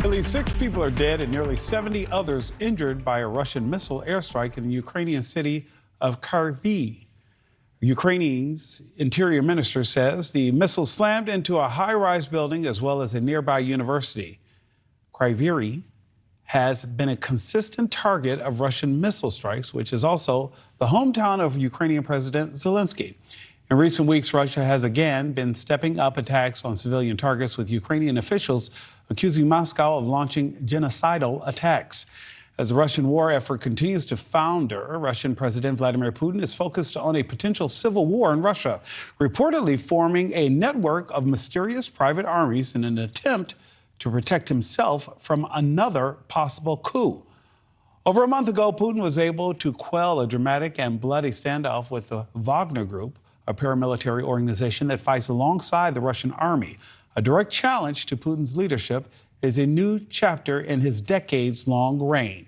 At least 6 people are dead and nearly 70 others injured by a Russian missile airstrike in the Ukrainian city of Kharkiv. Ukraine's interior minister says the missile slammed into a high-rise building as well as a nearby university. Kharkiv has been a consistent target of Russian missile strikes, which is also the hometown of Ukrainian President Zelenskyy. In recent weeks, Russia has again been stepping up attacks on civilian targets, with Ukrainian officials accusing Moscow of launching genocidal attacks. As the Russian war effort continues to founder, Russian President Vladimir Putin is focused on a potential civil war in Russia, reportedly forming a network of mysterious private armies in an attempt to protect himself from another possible coup. Over a month ago, Putin was able to quell a dramatic and bloody standoff with the Wagner Group, a paramilitary organization that fights alongside the Russian army. A direct challenge to Putin's leadership is a new chapter in his decades-long reign.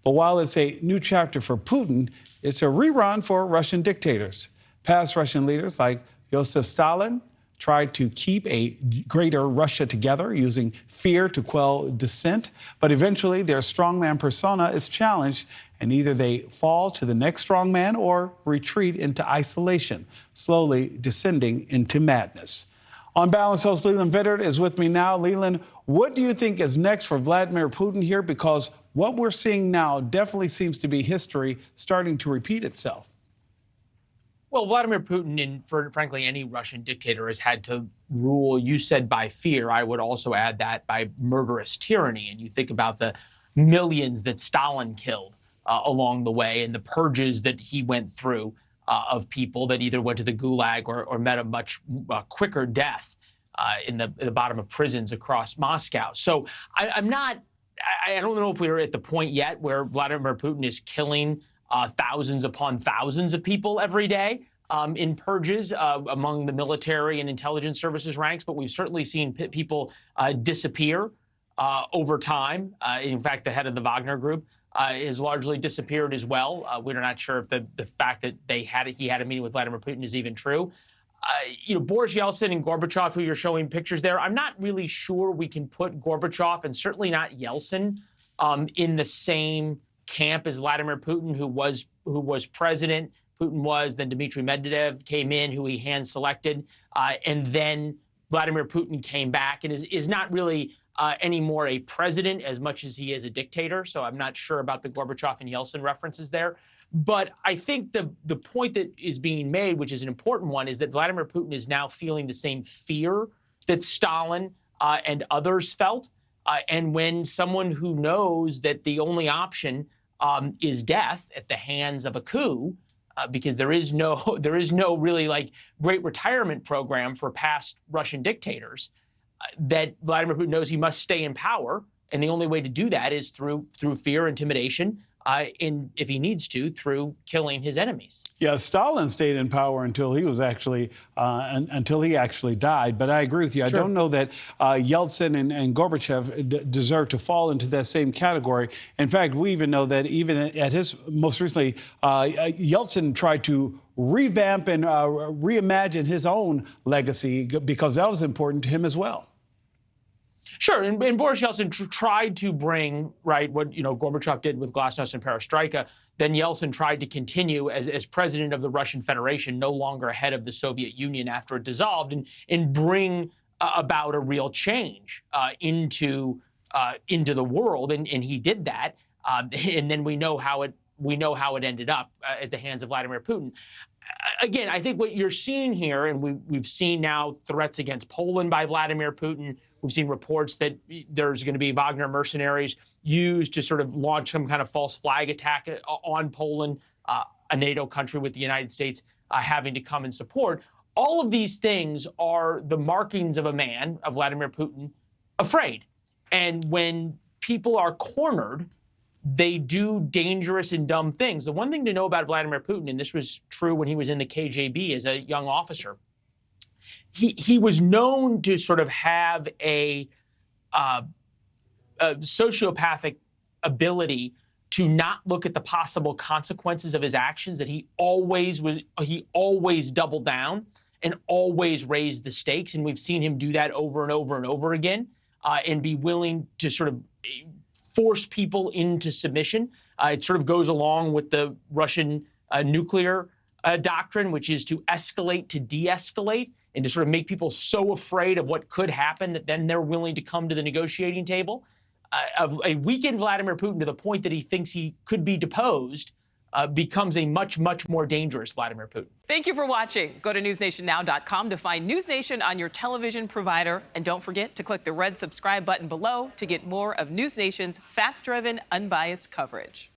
But while it's a new chapter for Putin, it's a rerun for Russian dictators. Past Russian leaders like Joseph Stalin tried to keep a greater Russia together using fear to quell dissent, but eventually their strongman persona is challenged, and either they fall to the next strongman or retreat into isolation, slowly descending into madness. On Balance, host Leland Vittert is with me now. Leland, what do you think is next for Vladimir Putin here? Because what we're seeing now definitely seems to be history starting to repeat itself. Well, Vladimir Putin, and frankly, any Russian dictator, has had to rule, you said, by fear. I would also add that by murderous tyranny. And you think about the millions that Stalin killed along the way and the purges that he went through of people that either went to the gulag or met a much quicker death in the bottom of prisons across Moscow. So I don't know if we're at the point yet where Vladimir Putin is killing thousands upon thousands of people every day in purges among the military and intelligence services ranks, but we've certainly seen people disappear over time. In fact, the head of the Wagner Group has largely disappeared as well. We're not sure if the fact that he had a meeting with Vladimir Putin is even true. Boris Yeltsin and Gorbachev, who you're showing pictures there, I'm not really sure we can put Gorbachev and certainly not Yeltsin in the same camp as Vladimir Putin, who was president. Putin was, then Dmitry Medvedev came in, who he hand-selected, and then Vladimir Putin came back and is not really anymore a president as much as he is a dictator. So I'm not sure about the Gorbachev and Yeltsin references there. But I think the point that is being made, which is an important one, is that Vladimir Putin is now feeling the same fear that Stalin and others felt. And when someone who knows that the only option is death at the hands of a coup, because there is no really great retirement program for past Russian dictators, that Vladimir Putin knows he must stay in power, and the only way to do that is through fear, intimidation, and if he needs to, through killing his enemies. Yeah, Stalin stayed in power until he was actually died. But I agree with you. Sure. I don't know that Yeltsin and Gorbachev deserve to fall into that same category. In fact, we even know that even at his most recently, Yeltsin tried to revamp and reimagine his own legacy because that was important to him as well. Sure, and Boris Yeltsin tried to bring, what Gorbachev did with Glasnost and Perestroika. Then Yeltsin tried to continue as president of the Russian Federation, no longer head of the Soviet Union after it dissolved, and bring about a real change into the world, and he did that. And then we know how it ended up at the hands of Vladimir Putin. Again, I think what you're seeing here, and we've seen now threats against Poland by Vladimir Putin. We've seen reports that there's going to be Wagner mercenaries used to sort of launch some kind of false flag attack on Poland, a NATO country with the United States having to come and support. All of these things are the markings of a man, of Vladimir Putin, afraid. And when people are cornered, they do dangerous and dumb things. The one thing to know about Vladimir Putin, and this was true when he was in the KGB as a young officer, he was known to sort of have a sociopathic ability to not look at the possible consequences of his actions, that he always doubled down and always raised the stakes. And we've seen him do that over and over and over again. and be willing to sort of force people into submission. It sort of goes along with the Russian nuclear doctrine, which is to escalate to de-escalate and to sort of make people so afraid of what could happen that then they're willing to come to the negotiating table. Of a weakened Vladimir Putin to the point that he thinks he could be deposed becomes a much, much more dangerous Vladimir Putin. Thank you for watching. Go to newsnationnow.com to find News Nation on your television provider. And don't forget to click the red subscribe button below to get more of News Nation's fact-driven, unbiased coverage.